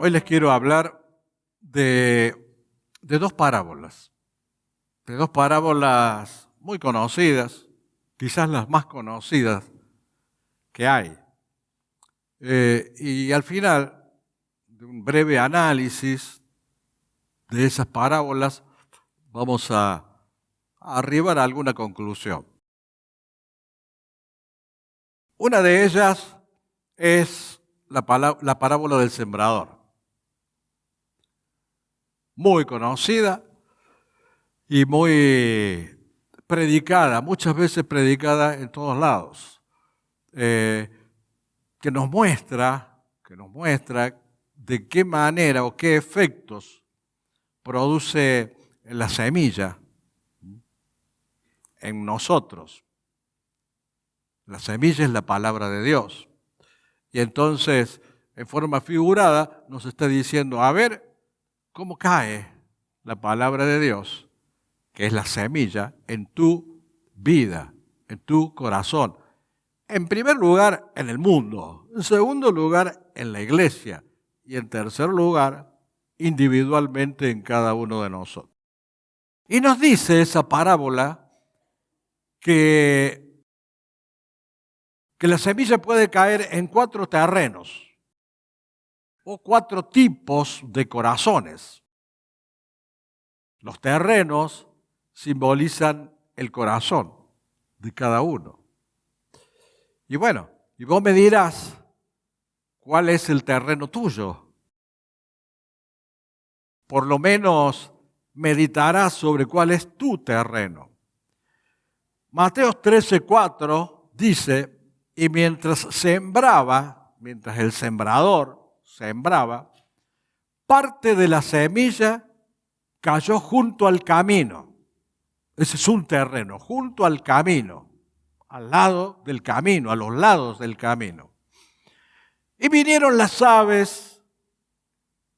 Hoy les quiero hablar de dos parábolas, muy conocidas, quizás las más conocidas que hay. Y al final, de un breve análisis de esas parábolas, vamos a arribar a alguna conclusión. Una de ellas es la parábola del sembrador, muy conocida y muy predicada, muchas veces predicada en todos lados, que nos muestra de qué manera o qué efectos produce la semilla en nosotros. La semilla es la palabra de Dios. Y entonces, en forma figurada, nos está diciendo, a ver, ¿cómo cae la palabra de Dios, que es la semilla, en tu vida, en tu corazón? En primer lugar, en el mundo. En segundo lugar, en la iglesia. Y en tercer lugar, individualmente en cada uno de nosotros. Y nos dice esa parábola que la semilla puede caer en 4 terrenos o 4 tipos de corazones. Los terrenos simbolizan el corazón de cada uno. Y bueno, y vos me dirás, ¿cuál es el terreno tuyo? Por lo menos meditarás sobre cuál es tu terreno. Mateo 13:4 dice, y mientras el sembrador sembraba, parte de la semilla cayó junto al camino. Ese es un terreno, junto al camino, al lado del camino, a los lados del camino. Y vinieron las aves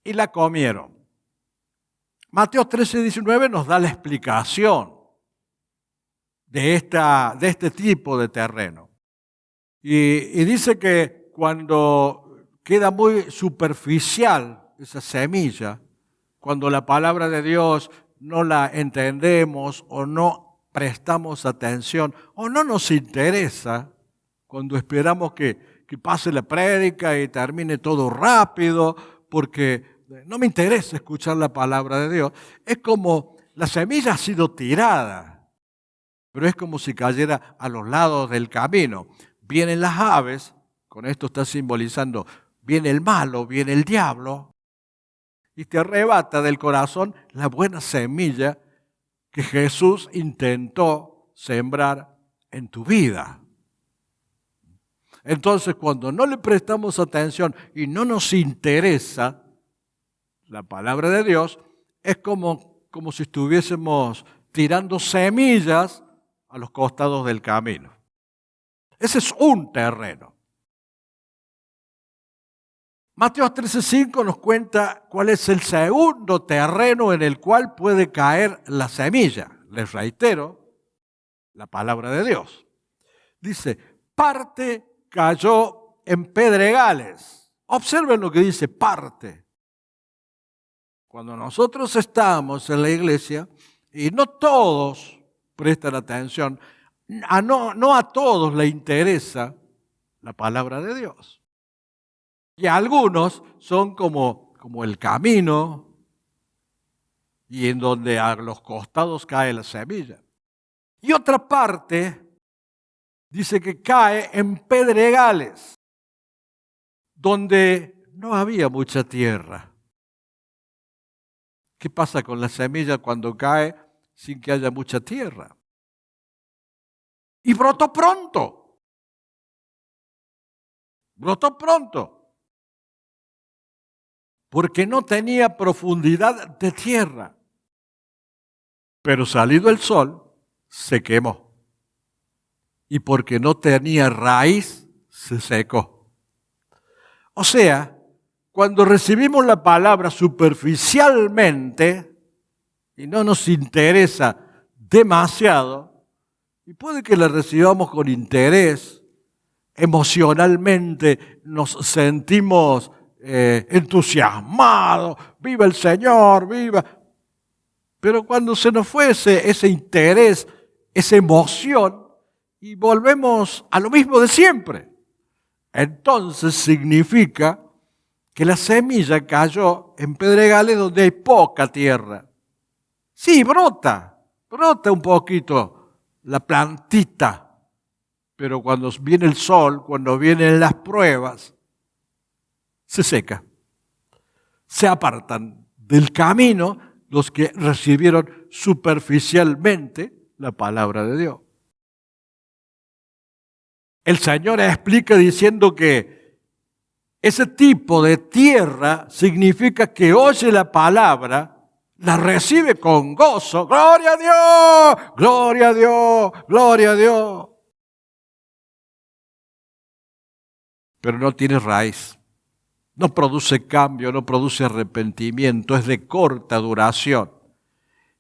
y la comieron. Mateo 13:19 nos da la explicación de este tipo de terreno. Y dice que cuando queda muy superficial esa semilla, cuando la palabra de Dios no la entendemos o no prestamos atención o no nos interesa, cuando esperamos que pase la prédica y termine todo rápido, porque no me interesa escuchar la palabra de Dios, es como la semilla ha sido tirada, pero es como si cayera a los lados del camino. Vienen las aves, con esto está simbolizando, viene el malo, viene el diablo, y te arrebata del corazón la buena semilla que Jesús intentó sembrar en tu vida. Entonces, cuando no le prestamos atención y no nos interesa la palabra de Dios, es como si estuviésemos tirando semillas a los costados del camino. Ese es un terreno. Mateo 13:5 nos cuenta cuál es el segundo terreno en el cual puede caer la semilla. Les reitero, la palabra de Dios. Dice, parte cayó en pedregales. Observen lo que dice parte. Cuando nosotros estamos en la iglesia, y no todos prestan atención, no a todos les interesa la palabra de Dios. Y algunos son como el camino y en donde a los costados cae la semilla. Y otra parte dice que cae en pedregales, donde no había mucha tierra. ¿Qué pasa con la semilla cuando cae sin que haya mucha tierra? Y brotó pronto. Brotó pronto. Porque no tenía profundidad de tierra. Pero salido el sol, se quemó. Y porque no tenía raíz, se secó. O sea, cuando recibimos la palabra superficialmente y no nos interesa demasiado, y puede que la recibamos con interés, emocionalmente nos sentimos entusiasmado, viva el Señor, viva. Pero cuando se nos fue ese interés, esa emoción, y volvemos a lo mismo de siempre, entonces significa que la semilla cayó en pedregales donde hay poca tierra. Sí, brota un poquito la plantita, pero cuando viene el sol, cuando vienen las pruebas, se seca. Se apartan del camino los que recibieron superficialmente la palabra de Dios. El Señor explica diciendo que ese tipo de tierra significa que oye la palabra, la recibe con gozo. ¡Gloria a Dios! ¡Gloria a Dios! ¡Gloria a Dios! Pero no tiene raíz. No produce cambio, no produce arrepentimiento, es de corta duración.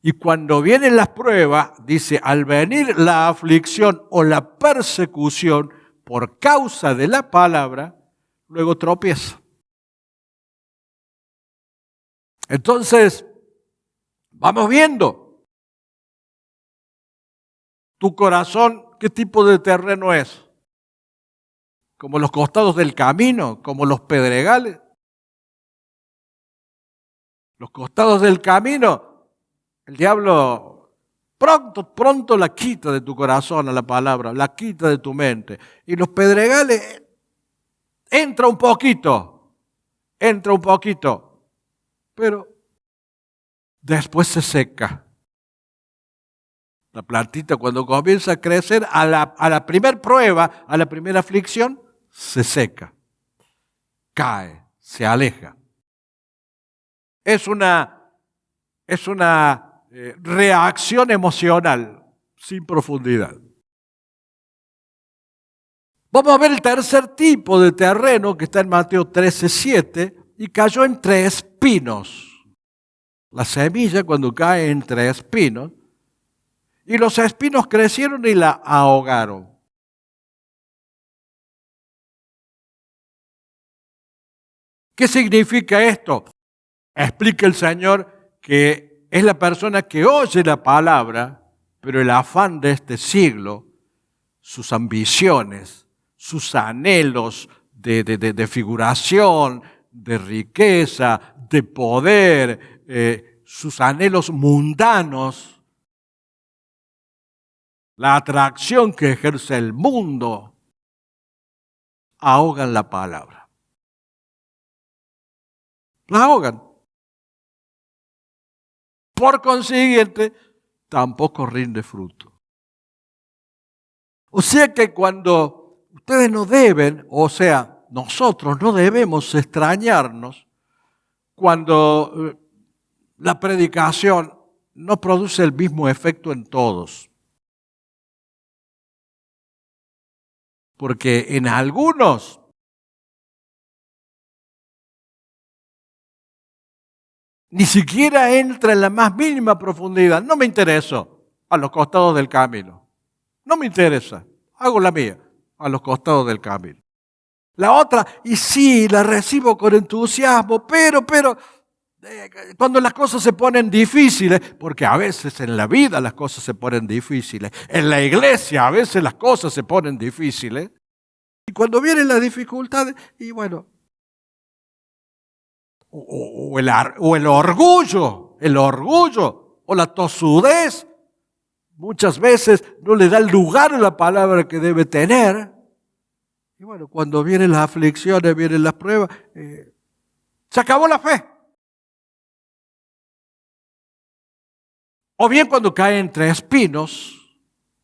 Y cuando vienen las pruebas, dice, al venir la aflicción o la persecución por causa de la palabra, luego tropieza. Entonces, vamos viendo. Tu corazón, ¿qué tipo de terreno es? Como los costados del camino, como los pedregales. Los costados del camino, el diablo pronto la quita de tu corazón a la palabra, la quita de tu mente. Y los pedregales, entra un poquito, pero después se seca. La plantita cuando comienza a crecer, a la primera prueba, a la primera aflicción, se seca, cae, se aleja. Es una reacción emocional sin profundidad. Vamos a ver el tercer tipo de terreno que está en Mateo 13:7 y cayó entre espinos. La semilla cuando cae entre espinos y los espinos crecieron y la ahogaron. ¿Qué significa esto? Explica el Señor que es la persona que oye la palabra, pero el afán de este siglo, sus ambiciones, sus anhelos de figuración, de riqueza, de poder, sus anhelos mundanos, la atracción que ejerce el mundo, ahogan la palabra. La ahogan. Por consiguiente, tampoco rinde fruto. O sea que cuando ustedes no deben, o sea, nosotros no debemos extrañarnos cuando la predicación no produce el mismo efecto en todos. Porque en algunos ni siquiera entra en la más mínima profundidad. No me interesó a los costados del camino. No me interesa. Hago la mía a los costados del camino. La otra, y sí, la recibo con entusiasmo, pero cuando las cosas se ponen difíciles, porque a veces en la vida las cosas se ponen difíciles, en la iglesia a veces las cosas se ponen difíciles, y cuando vienen las dificultades, y bueno, o el orgullo, o la tosudez, muchas veces no le da el lugar a la palabra que debe tener. Y bueno, cuando vienen las aflicciones, vienen las pruebas, se acabó la fe. O bien cuando cae entre espinos,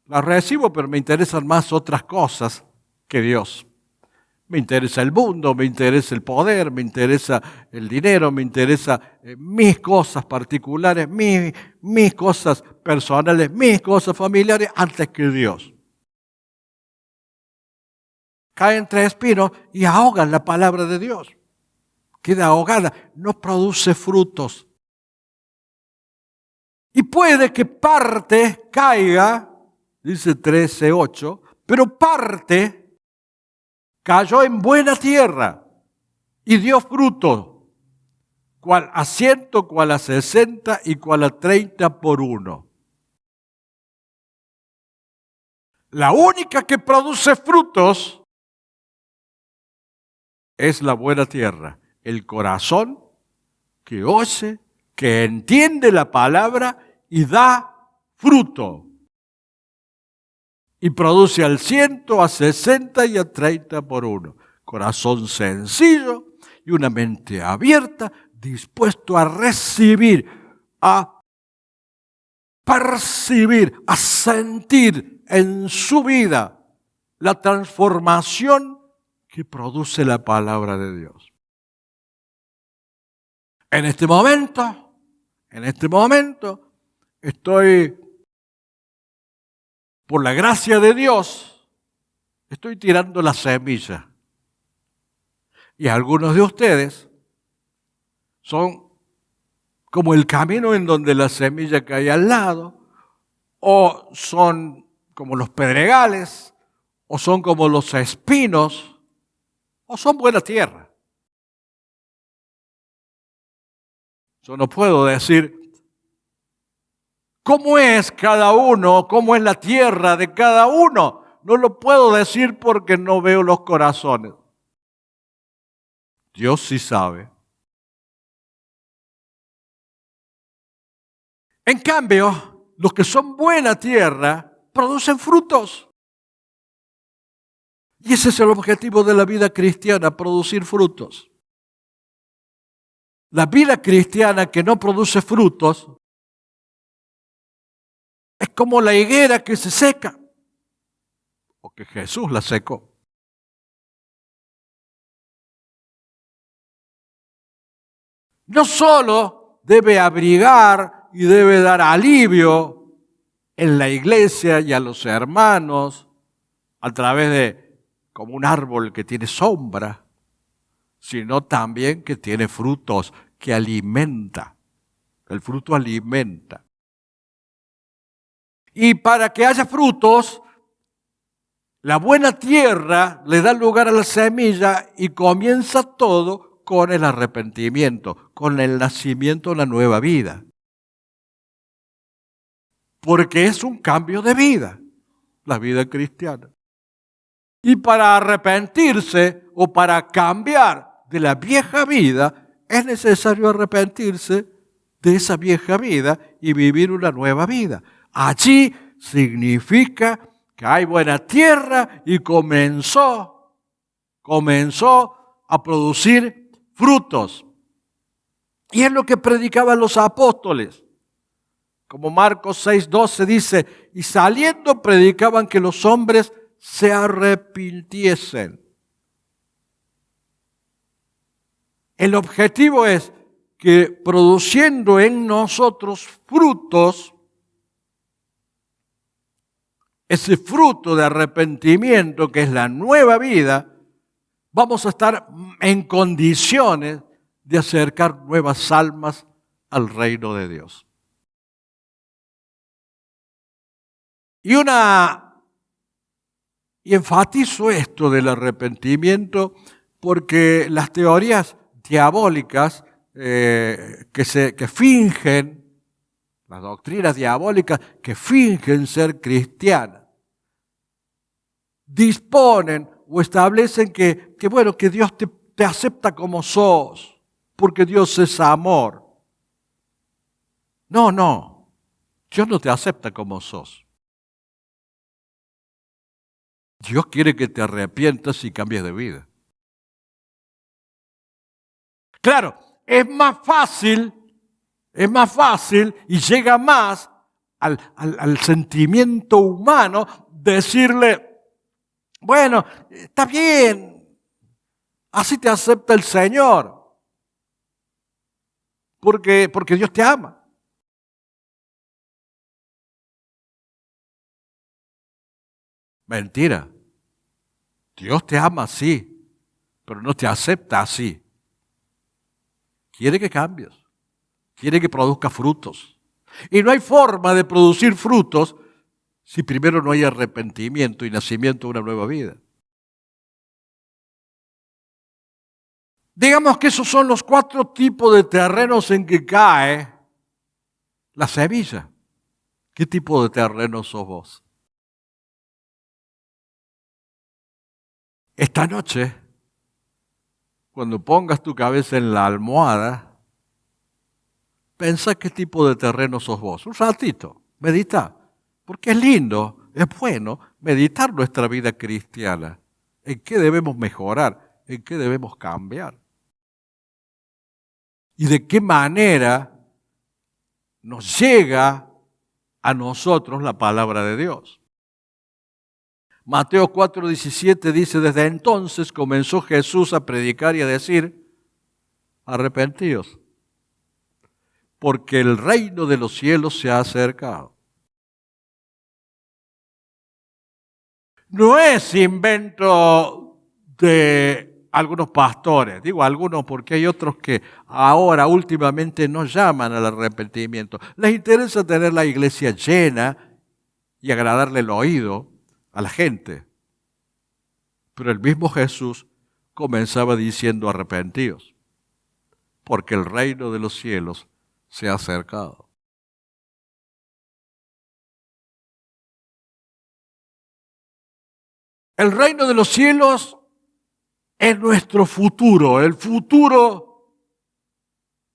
la recibo, pero me interesan más otras cosas que Dios. Me interesa el mundo, me interesa el poder, me interesa el dinero, me interesa mis cosas particulares, mis cosas personales, mis cosas familiares, antes que Dios. Caen entre espinos y ahogan la palabra de Dios. Queda ahogada, no produce frutos. Y puede que parte caiga, dice 13:8, pero parte cayó en buena tierra y dio fruto, cual a 100, cual a 60 y cual a 30 por uno. La única que produce frutos es la buena tierra, el corazón que oye, que entiende la palabra y da fruto. Y produce al 100, a 60 y a 30 por uno. Corazón sencillo y una mente abierta, dispuesto a recibir, a percibir, a sentir en su vida la transformación que produce la palabra de Dios. En este momento, estoy, por la gracia de Dios, estoy tirando la semilla. Y algunos de ustedes son como el camino en donde la semilla cae al lado, o son como los pedregales, o son como los espinos, o son buena tierra. Yo no puedo decir cómo es cada uno, cómo es la tierra de cada uno. No lo puedo decir porque no veo los corazones. Dios sí sabe. En cambio, los que son buena tierra producen frutos. Y ese es el objetivo de la vida cristiana, producir frutos. La vida cristiana que no produce frutos es como la higuera que se seca, o que Jesús la secó. No solo debe abrigar y debe dar alivio en la iglesia y a los hermanos a través de como un árbol que tiene sombra, sino también que tiene frutos, que alimenta. El fruto alimenta. Y para que haya frutos, la buena tierra le da lugar a la semilla y comienza todo con el arrepentimiento, con el nacimiento de la nueva vida. Porque es un cambio de vida, la vida cristiana. Y para arrepentirse o para cambiar de la vieja vida, es necesario arrepentirse de esa vieja vida y vivir una nueva vida. Allí significa que hay buena tierra y comenzó a producir frutos. Y es lo que predicaban los apóstoles. Como Marcos 6:12 dice, y saliendo predicaban que los hombres se arrepintiesen. El objetivo es que produciendo en nosotros frutos, ese fruto de arrepentimiento que es la nueva vida, vamos a estar en condiciones de acercar nuevas almas al reino de Dios. Y enfatizo esto del arrepentimiento porque las teorías diabólicas que fingen, las doctrinas diabólicas que fingen ser cristianas, disponen o establecen que Dios te acepta como sos, porque Dios es amor. No, Dios no te acepta como sos. Dios quiere que te arrepientas y cambies de vida. Claro, es más fácil y llega más al sentimiento humano decirle, bueno, está bien, así te acepta el Señor, porque Dios te ama. Mentira. Dios te ama así, pero no te acepta así. Quiere que cambies. Quiere que produzca frutos. Y no hay forma de producir frutos si primero no hay arrepentimiento y nacimiento de una nueva vida. Digamos que esos son los 4 tipos de terrenos en que cae la semilla. ¿Qué tipo de terreno sos vos? Esta noche, cuando pongas tu cabeza en la almohada, pensá qué tipo de terreno sos vos. Un ratito, medita, porque es lindo, es bueno meditar nuestra vida cristiana. ¿En qué debemos mejorar? ¿En qué debemos cambiar? ¿Y de qué manera nos llega a nosotros la palabra de Dios? Mateo 4:17 dice, desde entonces comenzó Jesús a predicar y a decir, arrepentíos, porque el reino de los cielos se ha acercado. No es invento de algunos pastores, digo algunos porque hay otros que ahora últimamente no llaman al arrepentimiento. Les interesa tener la iglesia llena y agradarle el oído a la gente. Pero el mismo Jesús comenzaba diciendo arrepentíos, porque el reino de los cielos se ha acercado. El reino de los cielos es nuestro futuro, el futuro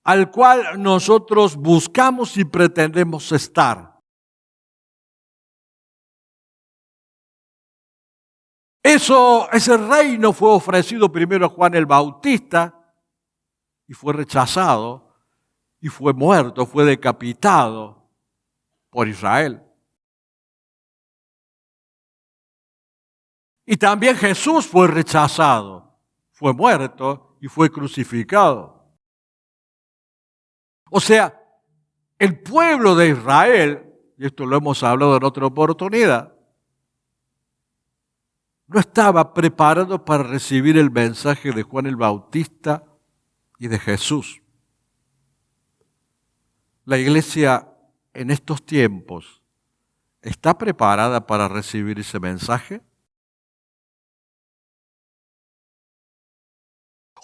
al cual nosotros buscamos y pretendemos estar. Ese reino fue ofrecido primero a Juan el Bautista y fue rechazado y fue muerto, fue decapitado por Israel. Y también Jesús fue rechazado, fue muerto y fue crucificado. O sea, el pueblo de Israel, y esto lo hemos hablado en otra oportunidad, no estaba preparado para recibir el mensaje de Juan el Bautista y de Jesús. La iglesia en estos tiempos está preparada para recibir ese mensaje.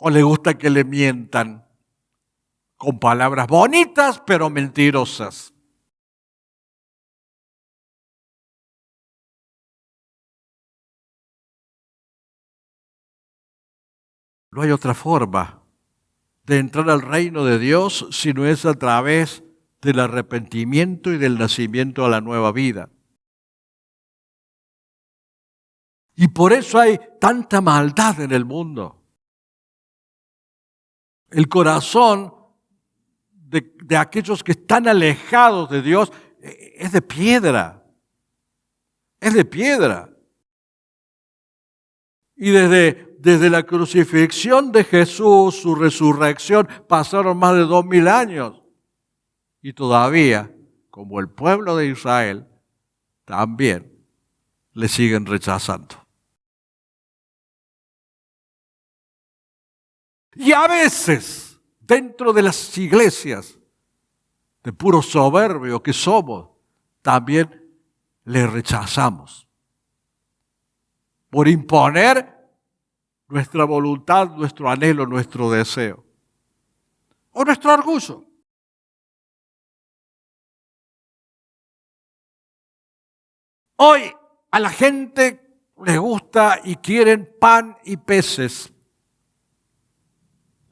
¿O le gusta que le mientan con palabras bonitas pero mentirosas? No hay otra forma de entrar al reino de Dios si no es a través del arrepentimiento y del nacimiento a la nueva vida. Y por eso hay tanta maldad en el mundo. El corazón de aquellos que están alejados de Dios es de piedra. Es de piedra. Y desde la crucifixión de Jesús, su resurrección, pasaron más de 2000 años. Y todavía, como el pueblo de Israel, también le siguen rechazando. Y a veces, dentro de las iglesias, de puro soberbio que somos, también le rechazamos. Por imponer nuestra voluntad, nuestro anhelo, nuestro deseo. O nuestro orgullo. Hoy a la gente le gusta y quieren pan y peces.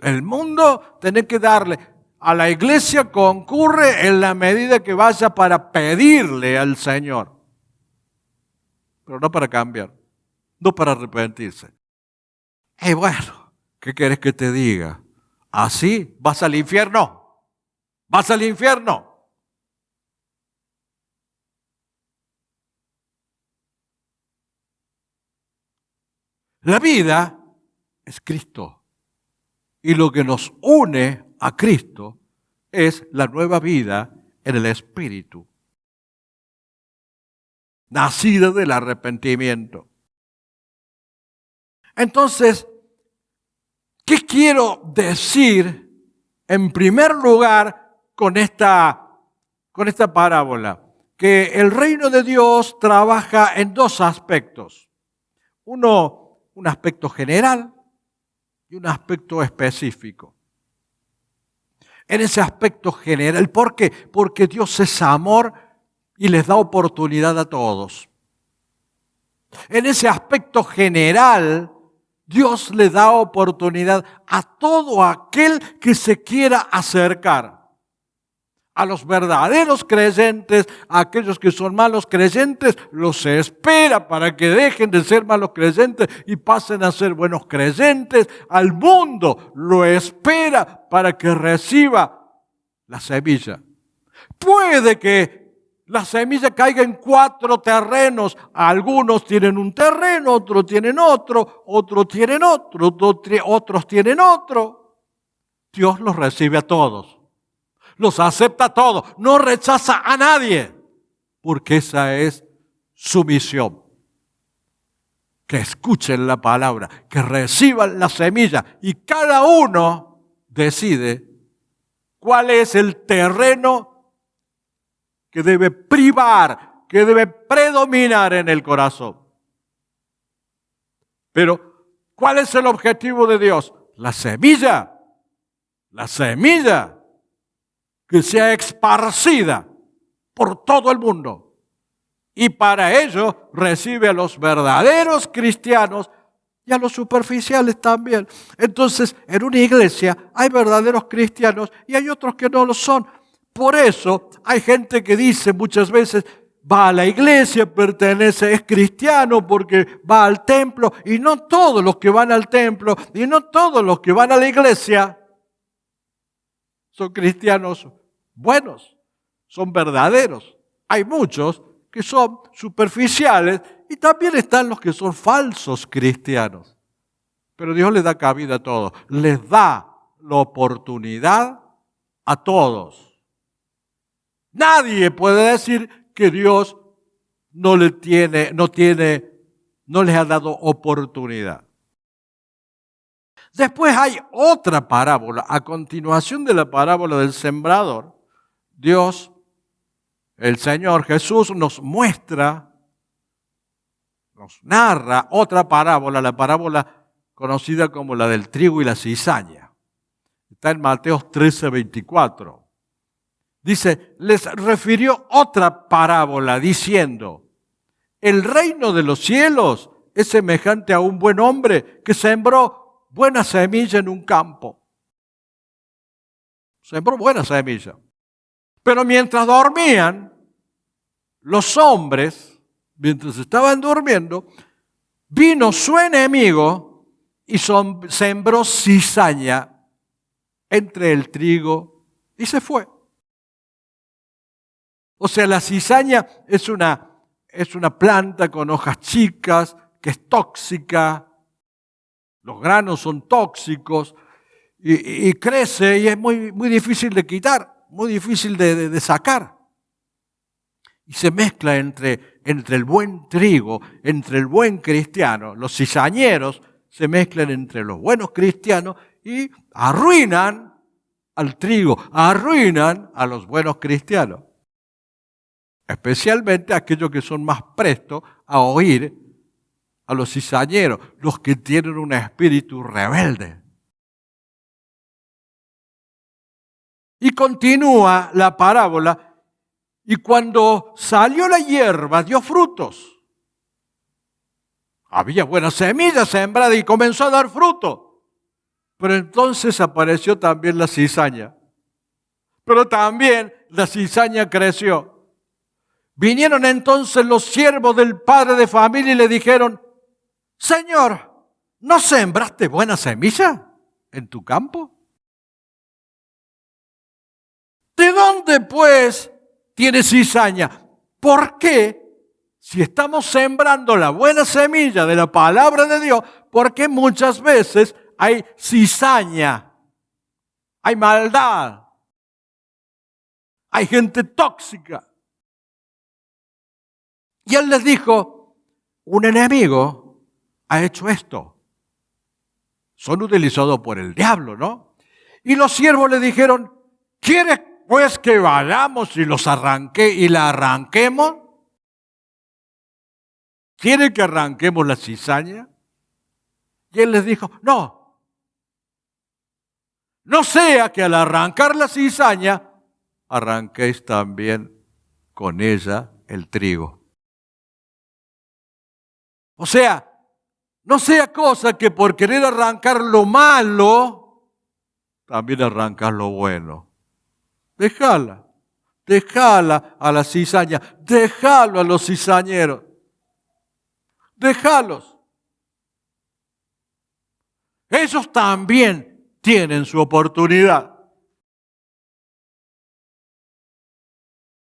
El mundo tiene que darle, a la iglesia concurre en la medida que vaya para pedirle al Señor, pero no para cambiar, no para arrepentirse. Bueno, ¿qué quieres que te diga? ¿Así vas al infierno? ¿Vas al infierno? La vida es Cristo. Y lo que nos une a Cristo es la nueva vida en el Espíritu, nacida del arrepentimiento. Entonces, ¿qué quiero decir en primer lugar con esta parábola? Que el reino de Dios trabaja en 2 aspectos. Uno, un aspecto general, y un aspecto específico. En ese aspecto general, ¿por qué? Porque Dios es amor y les da oportunidad a todos. En ese aspecto general, Dios le da oportunidad a todo aquel que se quiera acercar. A los verdaderos creyentes, a aquellos que son malos creyentes, los espera para que dejen de ser malos creyentes y pasen a ser buenos creyentes. Al mundo lo espera para que reciba la semilla. Puede que la semilla caiga en 4 terrenos. Algunos tienen un terreno, otros tienen otro, otros tienen otro, otros tienen otro. Dios los recibe a todos. Los acepta a todos, no rechaza a nadie, porque esa es su misión. Que escuchen la palabra, que reciban la semilla y cada uno decide cuál es el terreno que debe privar, que debe predominar en el corazón. Pero, ¿cuál es el objetivo de Dios? La semilla que sea esparcida por todo el mundo. Y para ello recibe a los verdaderos cristianos y a los superficiales también. Entonces, en una iglesia hay verdaderos cristianos y hay otros que no lo son. Por eso hay gente que dice muchas veces, va a la iglesia, es cristiano porque va al templo, y no todos los que van al templo y no todos los que van a la iglesia son cristianos buenos, son verdaderos. Hay muchos que son superficiales y también están los que son falsos cristianos. Pero Dios les da cabida a todos, les da la oportunidad a todos. Nadie puede decir que Dios no les ha dado oportunidad. Después hay otra parábola, a continuación de la parábola del sembrador. Dios, el Señor Jesús, nos narra otra parábola, la parábola conocida como la del trigo y la cizaña. Está en Mateo 13:24. Dice, les refirió otra parábola diciendo, el reino de los cielos es semejante a un buen hombre que sembró buena semilla en un campo. Sembró buena semilla. Pero mientras dormían, los hombres, mientras estaban durmiendo, vino su enemigo y sembró cizaña entre el trigo y se fue. O sea, la cizaña es una planta con hojas chicas, que es tóxica. Los granos son tóxicos y crece y es muy, muy difícil de quitar, muy difícil de sacar. Y se mezcla entre el buen trigo, entre el buen cristiano. Los cizañeros se mezclan entre los buenos cristianos y arruinan al trigo, arruinan a los buenos cristianos. Especialmente aquellos que son más prestos a oír a los cizañeros, los que tienen un espíritu rebelde. Y continúa la parábola, y cuando salió la hierba dio frutos. Había buena semilla sembrada y comenzó a dar fruto. Pero entonces apareció también la cizaña. Pero también la cizaña creció. Vinieron entonces los siervos del padre de familia y le dijeron, Señor, ¿no sembraste buena semilla en tu campo? ¿De dónde pues tiene cizaña? ¿Por qué, si estamos sembrando la buena semilla de la palabra de Dios, por qué muchas veces hay cizaña, hay maldad, hay gente tóxica? Y él les dijo, un enemigo ha hecho esto. Son utilizados por el diablo, ¿no? Y los siervos le dijeron, ¿quieres pues que vayamos y la arranquemos? ¿Quiere que arranquemos la cizaña? Y él les dijo, no, No sea que al arrancar la cizaña, arranquéis también con ella el trigo. O sea, no sea cosa que por querer arrancar lo malo, también arrancar lo bueno. Déjala a la cizaña, déjalo a los cizañeros, déjalos. Ellos también tienen su oportunidad.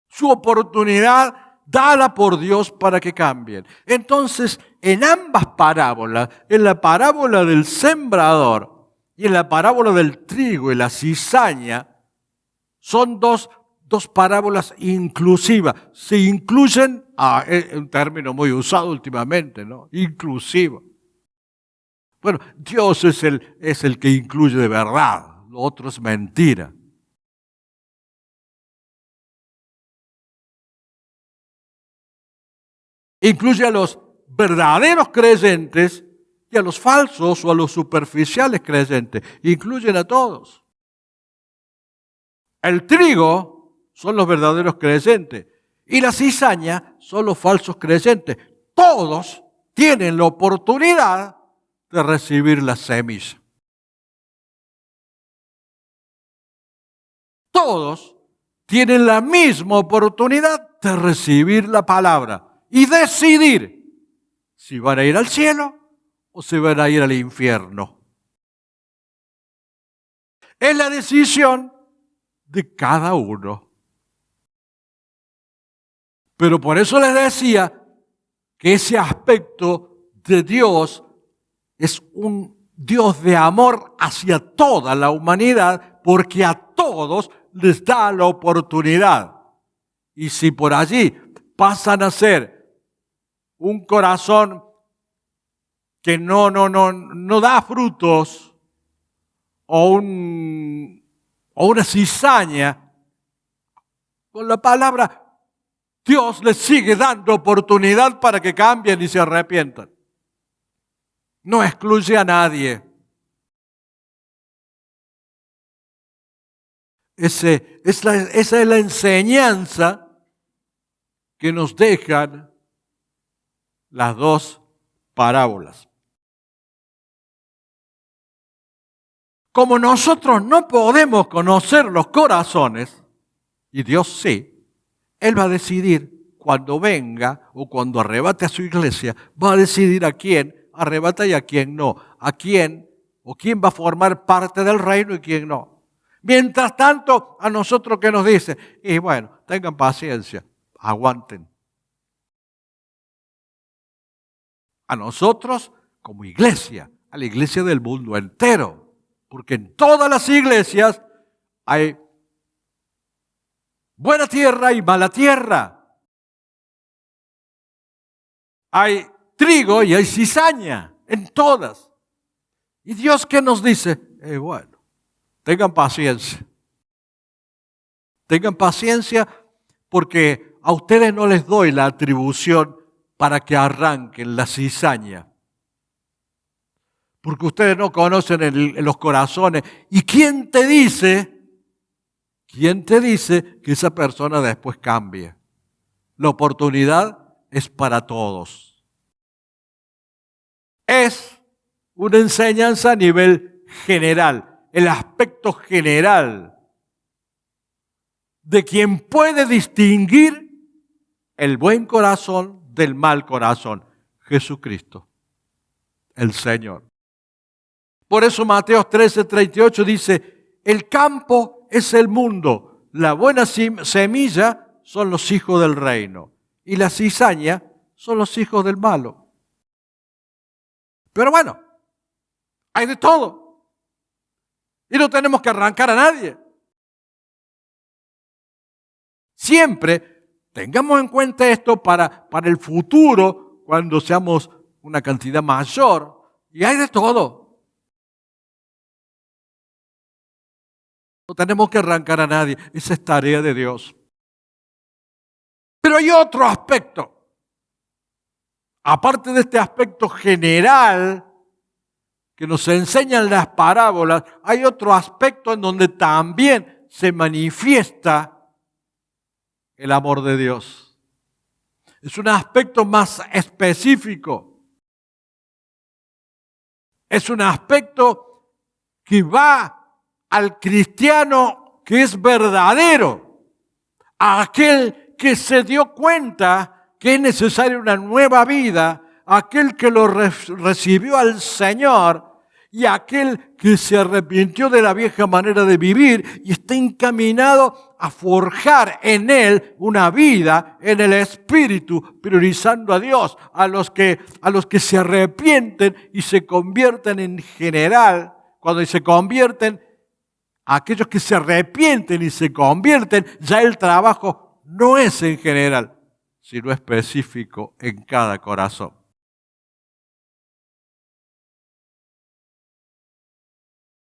Su oportunidad dada por Dios para que cambien. Entonces, en ambas parábolas, en la parábola del sembrador y en la parábola del trigo y la cizaña, son dos parábolas inclusivas. Se incluyen, es un término muy usado últimamente, ¿no? Inclusivo. Bueno, Dios es el que incluye de verdad, lo otro es mentira. Incluye a los verdaderos creyentes y a los falsos o a los superficiales creyentes. Incluyen a todos. El trigo son los verdaderos creyentes y la cizaña son los falsos creyentes. Todos tienen la oportunidad de recibir la semilla. Todos tienen la misma oportunidad de recibir la palabra y decidir si van a ir al cielo o si van a ir al infierno. Es la decisión de cada uno. Pero por eso les decía que ese aspecto de Dios es un Dios de amor hacia toda la humanidad, porque a todos les da la oportunidad. Y si por allí pasan a ser un corazón que no da frutos o una cizaña, con la palabra Dios les sigue dando oportunidad para que cambien y se arrepientan. No excluye a nadie. Esa es la enseñanza que nos dejan las dos parábolas. Como nosotros no podemos conocer los corazones, y Dios sí, Él va a decidir cuando venga o cuando arrebate a su iglesia, va a decidir a quién arrebata y a quién no, a quién o quién va a formar parte del reino y quién no. Mientras tanto, a nosotros que nos dice, y bueno, tengan paciencia, aguanten. A nosotros como iglesia, a la iglesia del mundo entero, porque en todas las iglesias hay buena tierra y mala tierra. Hay trigo y hay cizaña, en todas. ¿Y Dios qué nos dice? Bueno, tengan paciencia. Tengan paciencia porque a ustedes no les doy la atribución para que arranquen la cizaña. Porque ustedes no conocen los corazones. ¿Y quién te dice que esa persona después cambie? La oportunidad es para todos. Es una enseñanza a nivel general, el aspecto general de quien puede distinguir el buen corazón del mal corazón, Jesucristo, el Señor. Por eso Mateo 13:38 dice, el campo es el mundo, la buena semilla son los hijos del reino y la cizaña son los hijos del malo. Pero bueno, hay de todo. Y no tenemos que arrancar a nadie. Siempre tengamos en cuenta esto para el futuro, cuando seamos una cantidad mayor. Y hay de todo. No tenemos que arrancar a nadie. Esa es tarea de Dios. Pero hay otro aspecto. Aparte de este aspecto general que nos enseñan las parábolas, hay otro aspecto en donde también se manifiesta el amor de Dios. Es un aspecto más específico. Es un aspecto que va al cristiano que es verdadero, a aquel que se dio cuenta que es necesaria una nueva vida, aquel que lo recibió al Señor y aquel que se arrepintió de la vieja manera de vivir y está encaminado a forjar en él una vida en el Espíritu, priorizando a Dios, a los que se arrepienten y se convierten en general. Cuando se convierten, aquellos que se arrepienten y se convierten, ya el trabajo no es en general, sino específico en cada corazón.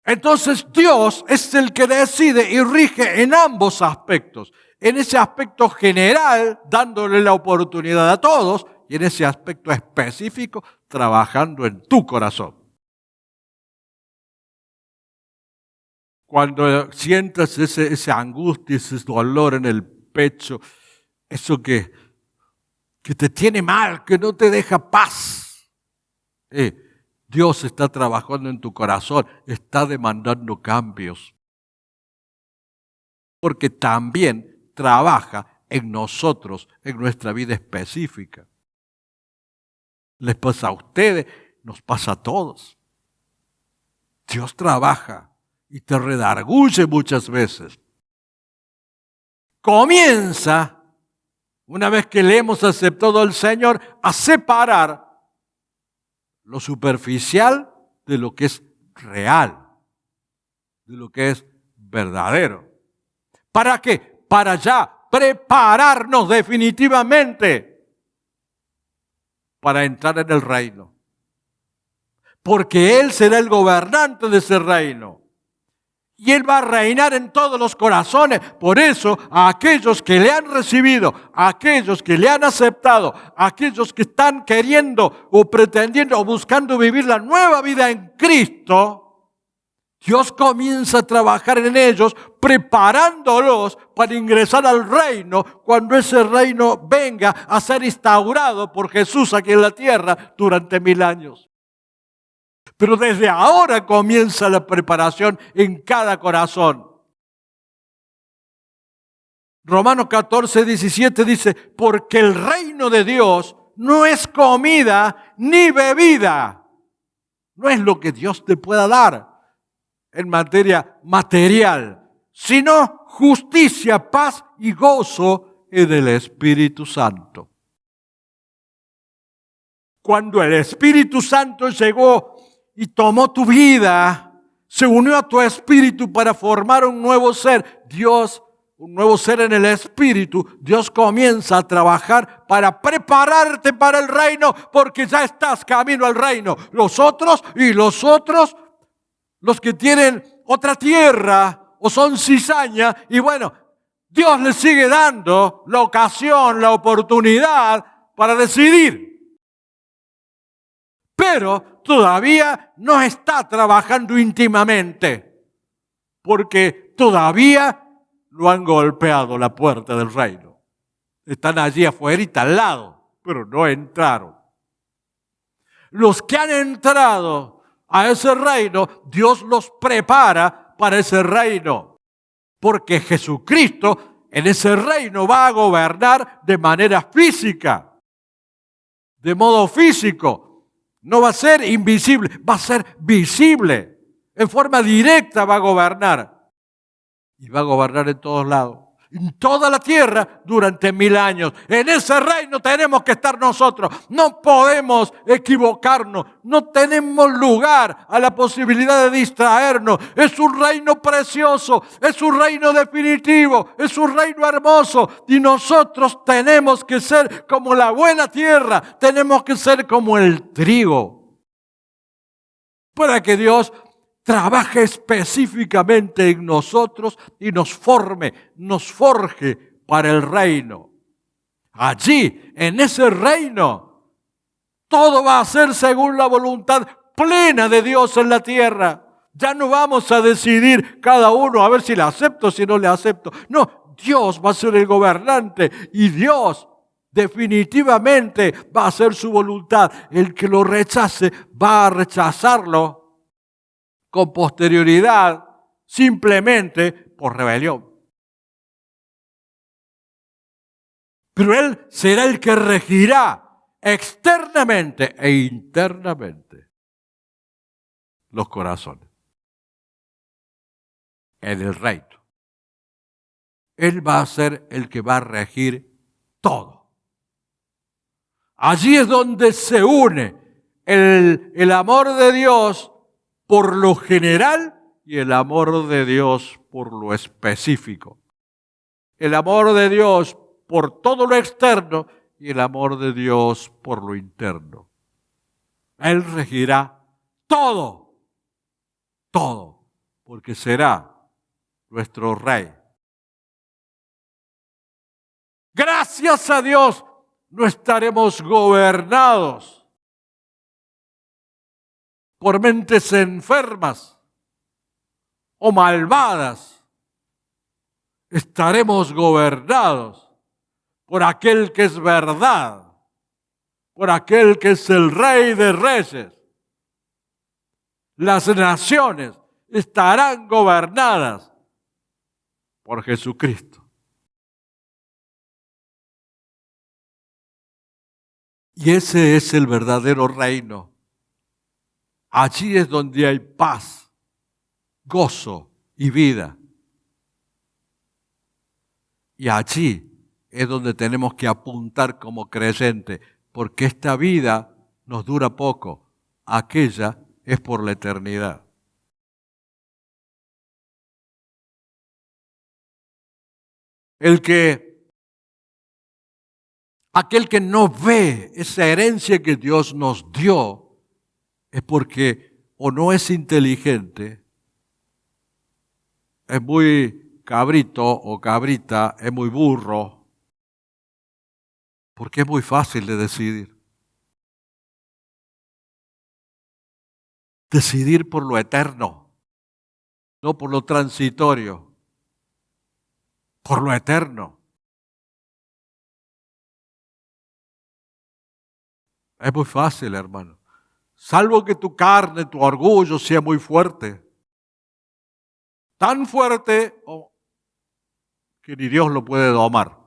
Entonces Dios es el que decide y rige en ambos aspectos. En ese aspecto general, dándole la oportunidad a todos, y en ese aspecto específico, trabajando en tu corazón. Cuando sientas esa angustia, ese dolor en el pecho, eso que te tiene mal, que no te deja paz, Dios está trabajando en tu corazón, está demandando cambios. Porque también trabaja en nosotros, en nuestra vida específica. Les pasa a ustedes, nos pasa a todos. Dios trabaja y te redarguye muchas veces. Comienza, una vez que le hemos aceptado al Señor, a separar lo superficial de lo que es real, de lo que es verdadero. ¿Para qué? Para ya prepararnos definitivamente para entrar en el reino. Porque Él será el gobernante de ese reino. Y Él va a reinar en todos los corazones. Por eso, a aquellos que le han recibido, a aquellos que le han aceptado, a aquellos que están queriendo o pretendiendo o buscando vivir la nueva vida en Cristo, Dios comienza a trabajar en ellos, preparándolos para ingresar al reino, cuando ese reino venga a ser instaurado por Jesús aquí en la tierra durante 1000 años. Pero desde ahora comienza la preparación en cada corazón. Romanos 14:17 dice, porque el reino de Dios no es comida ni bebida. No es lo que Dios te pueda dar en materia material, sino justicia, paz y gozo en el Espíritu Santo. Cuando el Espíritu Santo llegó y tomó tu vida, se unió a tu espíritu para formar un nuevo ser. Un nuevo ser en el espíritu. Dios comienza a trabajar para prepararte para el reino, porque ya estás camino al reino. Los otros, los que tienen otra tierra o son cizaña, y bueno, Dios les sigue dando la ocasión, la oportunidad para decidir. Pero todavía no está trabajando íntimamente, porque todavía no han golpeado la puerta del reino. Están allí afuera, al lado, pero no entraron. Los que han entrado a ese reino, Dios los prepara para ese reino, porque Jesucristo en ese reino va a gobernar de manera física, de modo físico. No va a ser invisible, va a ser visible. En forma directa va a gobernar. Y va a gobernar en todos lados. En toda la tierra durante 1000 años. En ese reino tenemos que estar nosotros. No podemos equivocarnos. No tenemos lugar a la posibilidad de distraernos. Es un reino precioso. Es un reino definitivo. Es un reino hermoso. Y nosotros tenemos que ser como la buena tierra. Tenemos que ser como el trigo. Para que Dios trabaje específicamente en nosotros y nos forje para el reino. Allí, en ese reino, todo va a ser según la voluntad plena de Dios en la tierra. Ya no vamos a decidir cada uno a ver si le acepto o si no le acepto. No, Dios va a ser el gobernante y Dios definitivamente va a hacer su voluntad. El que lo rechace va a rechazarlo con posterioridad, simplemente por rebelión. Pero Él será el que regirá externamente e internamente los corazones en el reino. Él va a ser el que va a regir todo. Allí es donde se une el amor de Dios por lo general y el amor de Dios por lo específico. El amor de Dios por todo lo externo y el amor de Dios por lo interno. Él regirá todo, todo, porque será nuestro Rey. Gracias a Dios no estaremos gobernados por mentes enfermas o malvadas. Estaremos gobernados por aquel que es verdad, por aquel que es el Rey de Reyes. Las naciones estarán gobernadas por Jesucristo. Y ese es el verdadero reino. Allí es donde hay paz, gozo y vida. Y allí es donde tenemos que apuntar como creyente, porque esta vida nos dura poco, aquella es por la eternidad. Aquel que no ve esa herencia que Dios nos dio es porque o no es inteligente, es muy cabrito o cabrita, es muy burro, porque es muy fácil de decidir. Decidir por lo eterno, no por lo transitorio, por lo eterno. Es muy fácil, hermano. Salvo que tu carne, tu orgullo sea muy fuerte. Tan fuerte que ni Dios lo puede domar.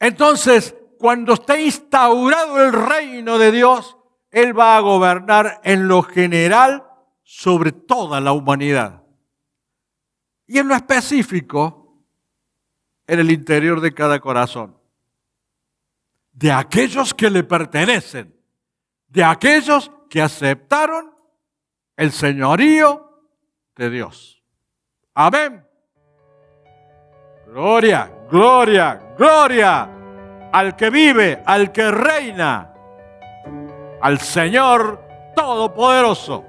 Entonces, cuando esté instaurado el reino de Dios, Él va a gobernar en lo general sobre toda la humanidad. Y en lo específico, en el interior de cada corazón. De aquellos que le pertenecen, de aquellos que aceptaron el señorío de Dios. Amén. Gloria, gloria, gloria al que vive, al que reina, al Señor Todopoderoso.